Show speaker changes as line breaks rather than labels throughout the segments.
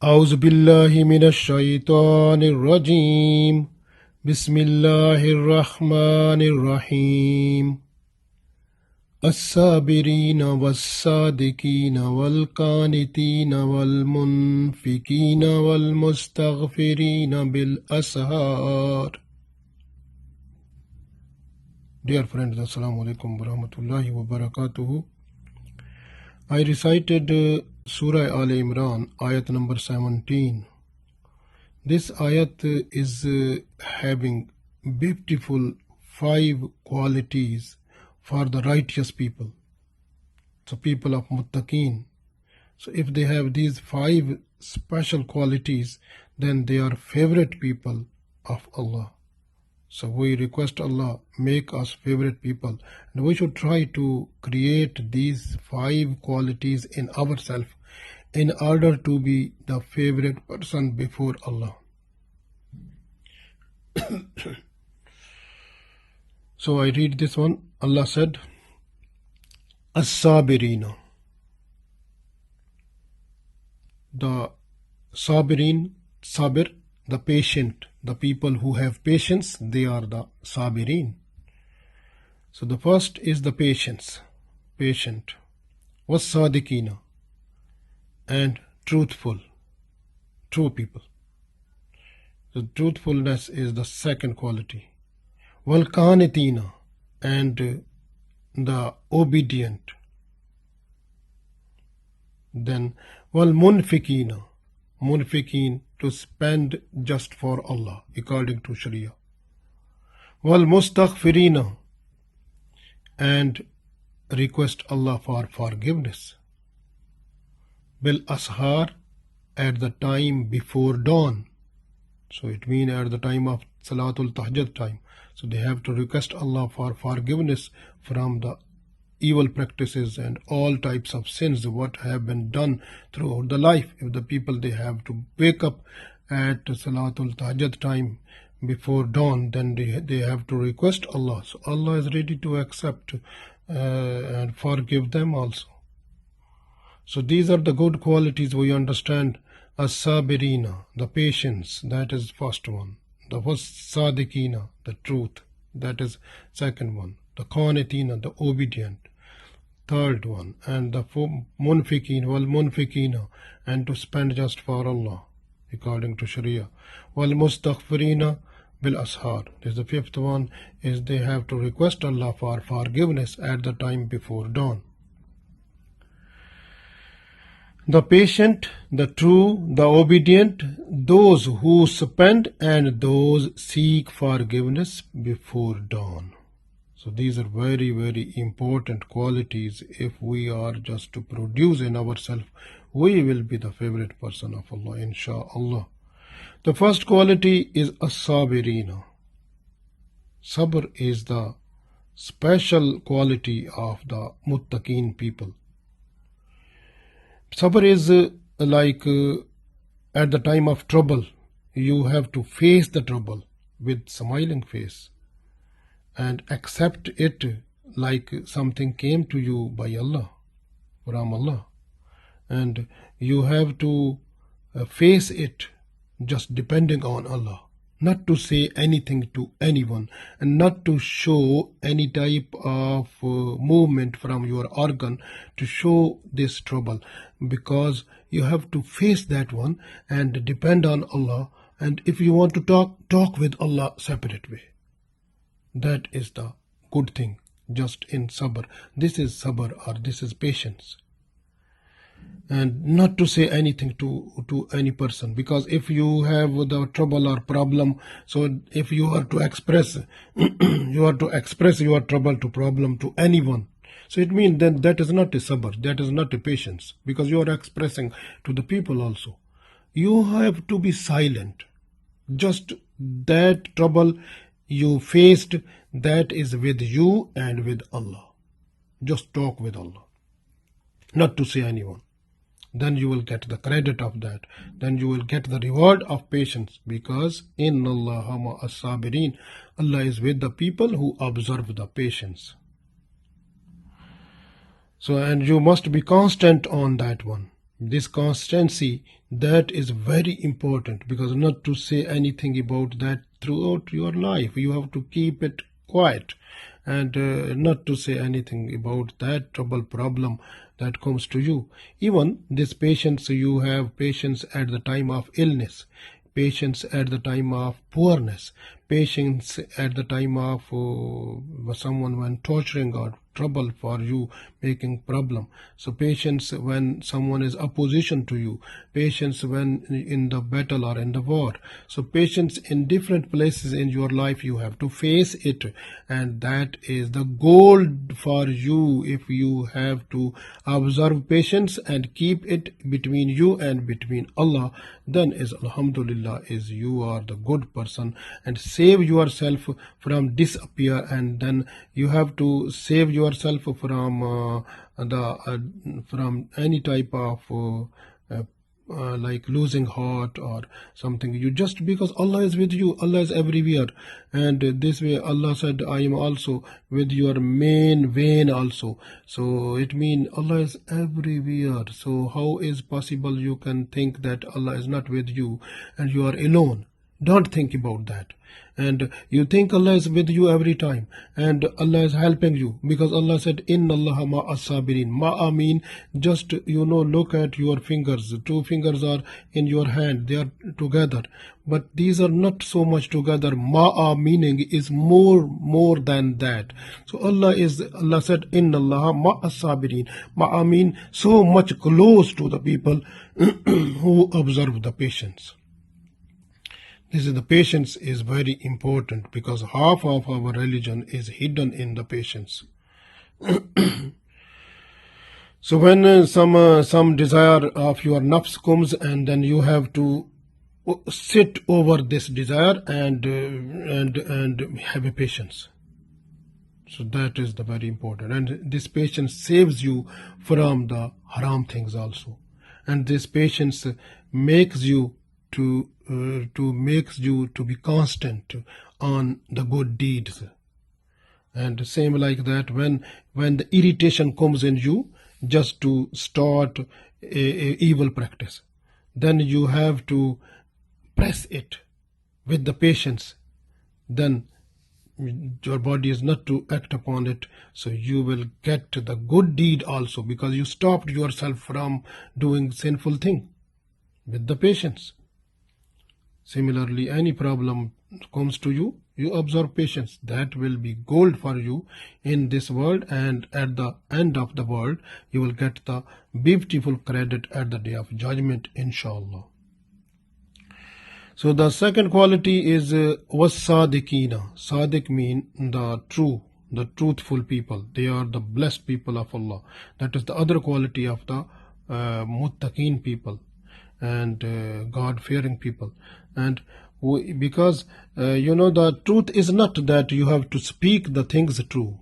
أعوذ بالله من الشيطان الرجيم بسم الله الرحمن الرحيم الصابرين والصادقين والقانتين والمنفقين والمستغفرين بالأسحار. Dear friends, Assalamu alaikum wa rahmatullahi wa barakatuhu. I recited Surah Aal-i-Imraan Ayat number 17. This ayat is having beautiful 5 qualities for the righteous people. So people of muttaqeen. So if they have these 5 special qualities, then they are favorite people of Allah. So we request Allah, make us favorite people. And we should try to create these 5 qualities in ourselves in order to be the favorite person before Allah. So I read this one. Allah said, As-Sabirina. The Sabirin, Sabir, the patient, the people who have patience, they are the Sabirin. So the first is the patience, patient. Was-Sadiqina, and truthful, true people. So truthfulness is the second quality. Wal-Qanitina, and the obedient. Then Wal-Munfikina, Munfikin, to spend just for Allah according to Sharia. Wal-Mustaghfirina, and request Allah for forgiveness. Bil-Ashar, at the time before dawn. So it means at the time of Salatul Tahajjud time. So they have to request Allah for forgiveness from the evil practices and all types of sins what have been done throughout the life. If the people, they have to wake up at Salatul Tahajjud time before dawn, then they have to request Allah. So Allah is ready to accept and forgive them also. So these are the good qualities we understand. As-Sabirina, the patience, that is first one. The Was-Sadiqina, the truth, that is second one. The Qanitina, the obedient, third one. And the Munfikin, Wal-Munfikina, and to spend just for Allah according to Sharia. Wal-Mustaghfirina bil-Ashar. This is the fifth one, is they have to request Allah for forgiveness at the time before dawn. The patient, the true, the obedient, those who spend and those seek forgiveness before dawn. So these are very, very important qualities. If we are just to produce in ourselves, we will be the favorite person of Allah, insha'Allah. The first quality is as-sabirina. Sabr is the special quality of the muttaqeen people. Sabr is at the time of trouble, you have to face the trouble with smiling face and accept it like something came to you by Allah, from Allah. And you have to face it just depending on Allah. Not to say anything to anyone and not to show any type of movement from your organ to show this trouble, because you have to face that one and depend on Allah. And if you want to talk with Allah separate way. That is the good thing, just in sabr. This is sabr, or this is patience. And not to say anything to any person, because if you have the trouble or problem, so if you are to express your trouble to problem to anyone, so it means then that is not a sabr, that is not a patience, because you are expressing to the people also. You have to be silent. Just that trouble you faced, that is with you and with Allah. Just talk with Allah, not to say anyone. Then you will get the credit of that. Then you will get the reward of patience, because Inna Allaha ma'as sabirin, Allah is with the people who observe the patience. So, and you must be constant on that one. This constancy, that is very important, because not to say anything about that throughout your life. You have to keep it quiet and not to say anything about that trouble problem that comes to you. Even this patience, you have patience at the time of illness, patience at the time of poorness, patience at the time of someone when torturing or trouble for you, making problem. So patience when someone is opposition to you, patience when in the battle or in the war. So patience in different places in your life, you have to face it, and that is the gold for you. If you have to observe patience and keep it between you and between Allah, then is alhamdulillah, is you are the good person, and save yourself from disappear. And then you have to save yourself from from any type of like losing heart or something. You just, because Allah is with you, Allah is everywhere, and this way Allah said, I am also with your main vein also. So it means Allah is everywhere. So how is possible you can think that Allah is not with you and you are alone? Don't think about that. And you think Allah is with you every time and Allah is helping you, because Allah said, Inna Allaha ma'as sabirin. Ma'a mean just, look at your fingers. 2 fingers are in your hand, they are together, but these are not so much together. Ma'a meaning is more than that. So Allah said, Inna Allaha ma'as sabirin. Ma'a mean so much close to the people who observe the patience. This is the patience is very important, because half of our religion is hidden in the patience. So when some desire of your nafs comes, and then you have to sit over this desire and have a patience. So that is the very important, and this patience saves you from the haram things also, and this patience makes you to be constant on the good deeds. And same like that, when the irritation comes in you just to start a evil practice, then you have to press it with the patience. Then your body is not to act upon it, so you will get the good deed also, because you stopped yourself from doing sinful thing with the patience. Similarly, any problem comes to you, you observe patience. That will be gold for you in this world, and at the end of the world, you will get the beautiful credit at the day of judgment, inshallah. So the second quality is was-sadiqina. Sadiq mean the truthful people. They are the blessed people of Allah. That is the other quality of the muttaqeen people and God-fearing people. And because the truth is not that you have to speak the things true,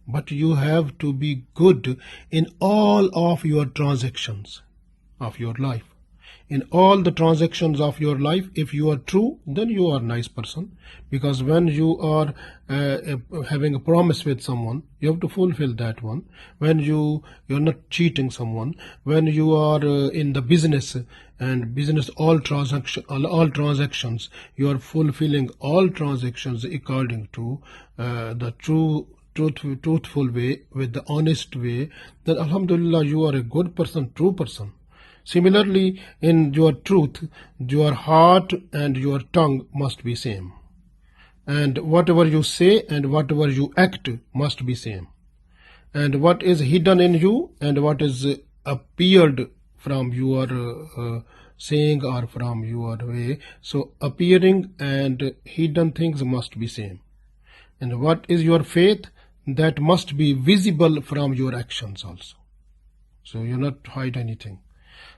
but you have to be good in all of your transactions of your life. In all the transactions of your life, if you are true, then you are a nice person. Because when you are having a promise with someone, you have to fulfill that one. When you're not cheating someone, when you are in the business and business all transactions, you are fulfilling all transactions according to the truthful way, with the honest way, then alhamdulillah, you are a good person, true person. Similarly, in your truth, your heart and your tongue must be same. And whatever you say and whatever you act must be same. And what is hidden in you and what is appeared from your saying or from your way, so appearing and hidden things must be same. And what is your faith, that must be visible from your actions also. So you not hide anything.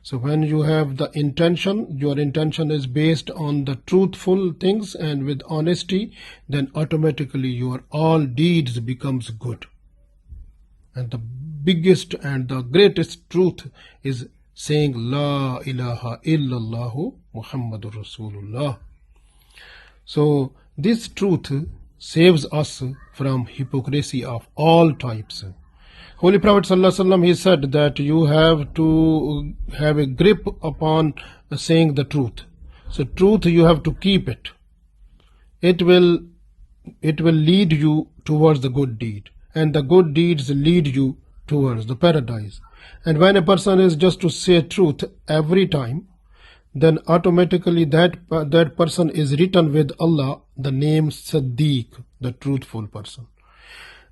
So when you have the intention, your intention is based on the truthful things and with honesty, then automatically your all deeds becomes good. And the biggest and the greatest truth is saying La ilaha illallah Muhammadur Rasulullah. So this truth saves us from hypocrisy of all types. Holy Prophet ﷺ, he said that you have to have a grip upon saying the truth. So truth, you have to keep it. It will lead you towards the good deed, and the good deeds lead you towards the paradise. And when a person is just to say truth every time, then automatically that person is written with Allah the name Siddiq, the truthful person.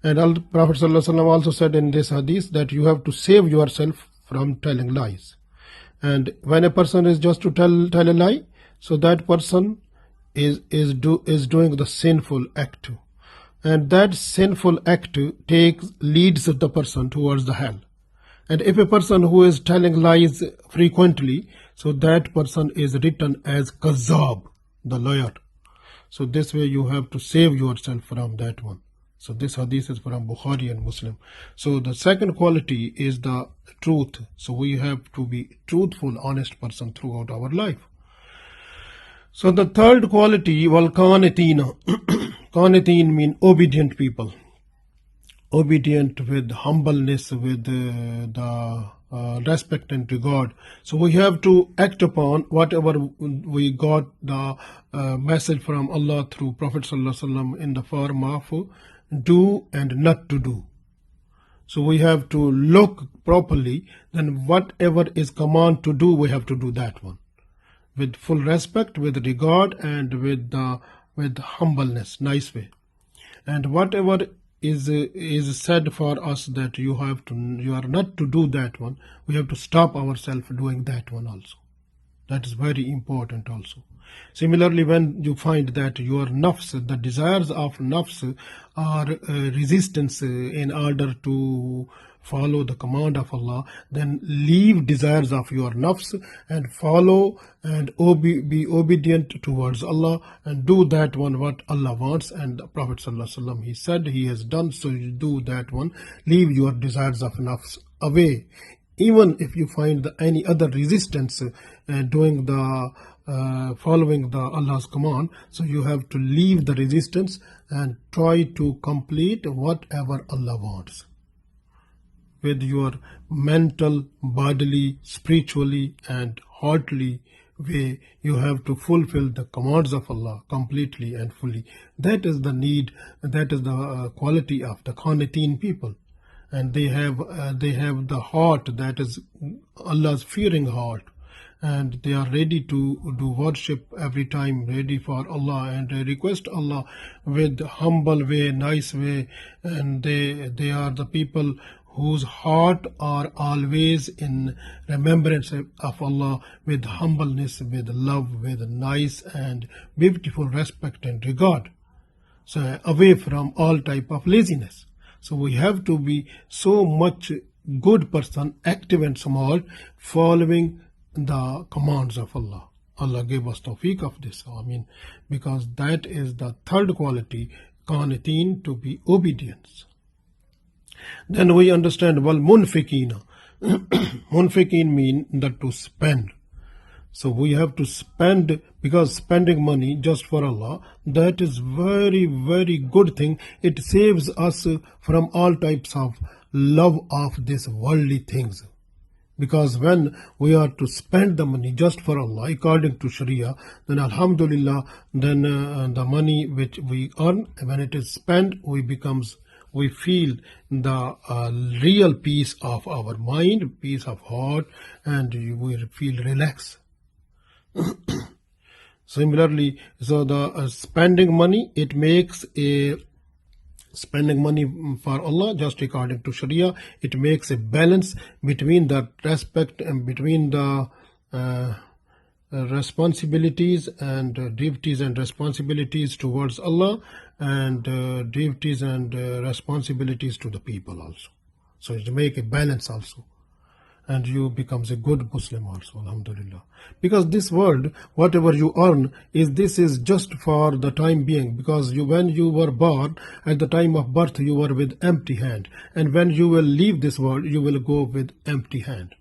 And Prophet ﷺ also said in this hadith that you have to save yourself from telling lies. And when a person is just to tell a lie, so that person is doing the sinful act, and that sinful act leads the person towards the hell. And if a person who is telling lies frequently, so that person is written as Kazzab, the liar. So this way you have to save yourself from that one. So this hadith is from Bukhari and Muslim. So the second quality is the truth. So we have to be truthful, honest person throughout our life. So the third quality, wal qanitina. Qanitin mean obedient people. Obedient with humbleness, with the respect and regard. So we have to act upon whatever we got the message from Allah through Prophet ﷺ in the form of do and not to do. So we have to look properly, then whatever is command to do, we have to do that one with full respect, with regard, and with humbleness, nice way. And whatever is said for us that you are not to do that one, we have to stop ourselves doing that one also. That is very important also. Similarly, when you find that your nafs, the desires of nafs are resistance in order to follow the command of Allah, then leave desires of your nafs and follow and be obedient towards Allah and do that one what Allah wants. And the Prophet ﷺ, he said he has done, so you do that one. Leave your desires of nafs away. Even if you find any other resistance doing the following the Allah's command, so you have to leave the resistance and try to complete whatever Allah wants. With your mental, bodily, spiritually, and heartily way, you have to fulfill the commands of Allah completely and fully. That is the need, that is the quality of the Qanitin people. And they have the heart that is Allah's fearing heart, and they are ready to do worship every time, ready for Allah, and they request Allah with humble way, nice way. And they are the people whose heart are always in remembrance of Allah, with humbleness, with love, with nice and beautiful respect and regard. So away from all type of laziness. So we have to be so much good person, active and smart, following the commands of Allah. Allah gave us tawfiq of this. Because that is the third quality, qanitin, to be obedience. Then we understand, wal munfikina. Munfikin mean that to spend. So we have to spend, because spending money just for Allah, that is very, very good thing. It saves us from all types of love of these worldly things. Because when we are to spend the money just for Allah according to Sharia, then Alhamdulillah, then the money which we earn, when it is spent, we feel the real peace of our mind, peace of heart, and we feel relaxed. Similarly, so the spending money, it makes a spending money for Allah just according to Sharia, it makes a balance between the respect and between the responsibilities and duties and responsibilities towards Allah, and duties and responsibilities to the people also. So it make a balance also, and you becomes a good Muslim also, Alhamdulillah. Because this world, whatever you earn, this is just for the time being. Because when you were born, at the time of birth, you were with empty hand, and when you will leave this world, you will go with empty hand.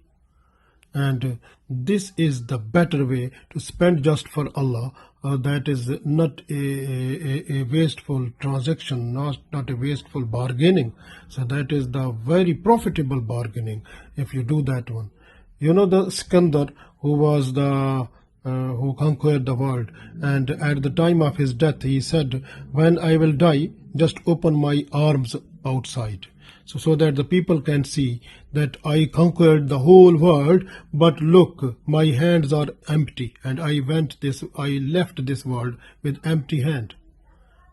And this is the better way to spend just for Allah. That is not a wasteful transaction, not a wasteful bargaining. So that is the very profitable bargaining if you do that one. You know the Skandar, who was the who conquered the world, and at the time of his death he said, when I will die, just open my arms outside, so that the people can see that I conquered the whole world, but look, my hands are empty, and I left this world with empty hand.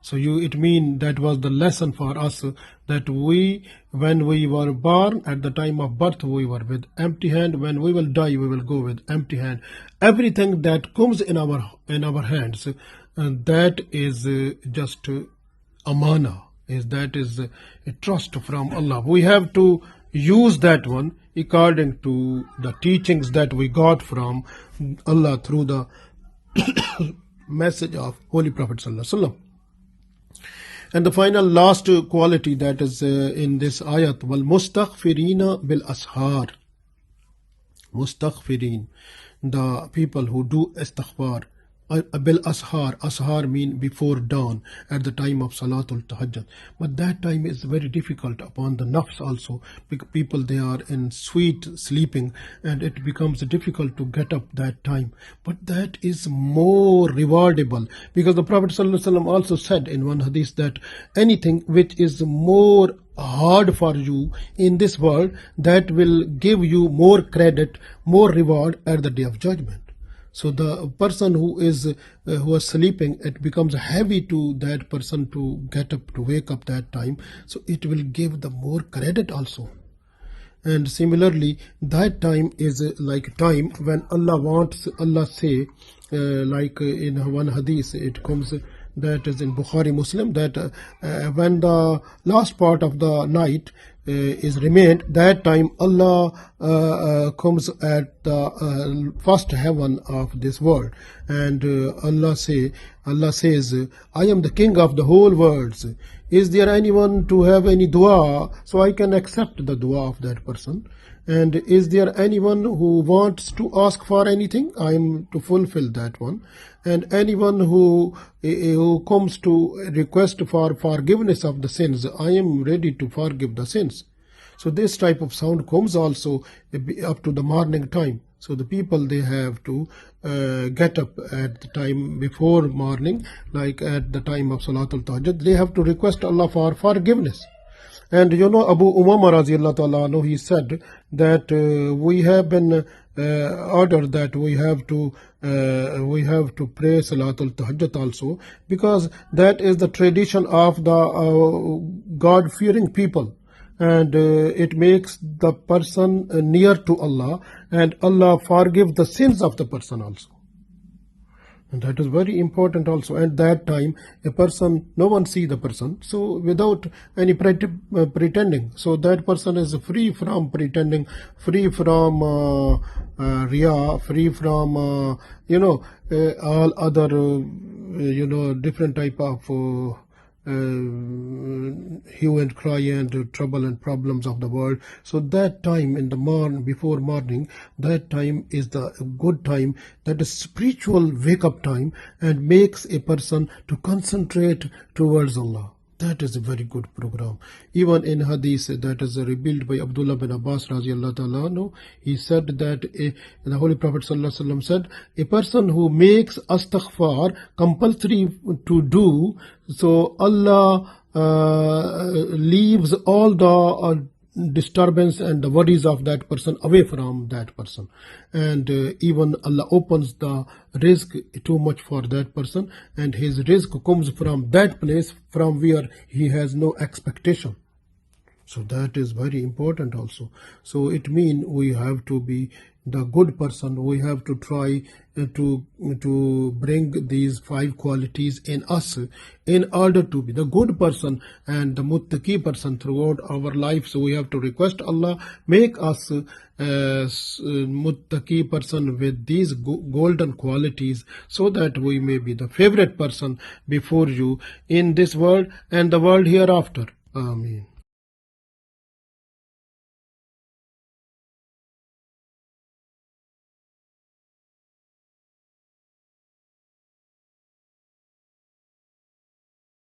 So it means that was the lesson for us, that when we were born, at the time of birth, we were with empty hand. When we will die, we will go with empty hand. Everything that comes in our hands, that is just amana. That is a trust from Allah. We have to use that one according to the teachings that we got from Allah through the message of Holy Prophet Sallallahu Alaihi Wasallam. And the final last quality that is in this ayat, wal mustaghfirina bil ashar. Mustaghfirin, the people who do istighfar. Bil ashar, ashar mean before dawn, at the time of Salatul Tahajjud. But that time is very difficult upon the nafs also, because people, they are in sweet sleeping, and it becomes difficult to get up that time. But that is more rewardable, because the Prophet ﷺ also said in one hadith that anything which is more hard for you in this world, that will give you more credit, more reward at the day of judgment. So the person who is sleeping, it becomes heavy to that person to get up, to wake up that time. So it will give the more credit also. And similarly, that time is like time when Allah say, like in one hadith, it comes, that is in Bukhari Muslim, that when the last part of the night is remained, that time Allah comes at the first heaven of this world, and Allah says, I am the king of the whole world. Is there anyone to have any dua, so I can accept the dua of that person? And is there anyone who wants to ask for anything? I am to fulfill that one. And anyone who comes to request for forgiveness of the sins, I am ready to forgive the sins. So this type of sound comes also up to the morning time. So the people, they have to get up at the time before morning, like at the time of Salatul Tahajjud. They have to request Allah for forgiveness. And Abu Umama Raziyallahu Ta'ala anhu, he said that we have been ordered that we have to pray Salatul Tahajjud also, because that is the tradition of the God-fearing people. And it makes the person near to Allah, and Allah forgives the sins of the person also. And that is very important also. At that time, a person, no one see the person, so without any pretending. So that person is free from pretending, free from riya, free from all other different type of hue and cry and trouble and problems of the world. So that time in the morning, before morning, that time is the good time, that is spiritual wake up time, and makes a person to concentrate towards Allah. That is a very good program. Even in hadith that is revealed by Abdullah bin Abbas Raziyallahu Ta'ala anhu, he said that the Holy Prophet Sallallahu Alaihi Wasallam said, a person who makes astaghfar compulsory to do, so Allah leaves all the disturbance and the worries of that person away from that person, and even Allah opens the rizq too much for that person, and his rizq comes from that place from where he has no expectation. So that is very important also. So it means we have to be the good person. We have to try to bring these 5 qualities in us in order to be the good person and the muttaqi person throughout our life. So we have to request Allah, make us muttaqi person with these golden qualities, so that we may be the favorite person before you in this world and the world hereafter. Ameen.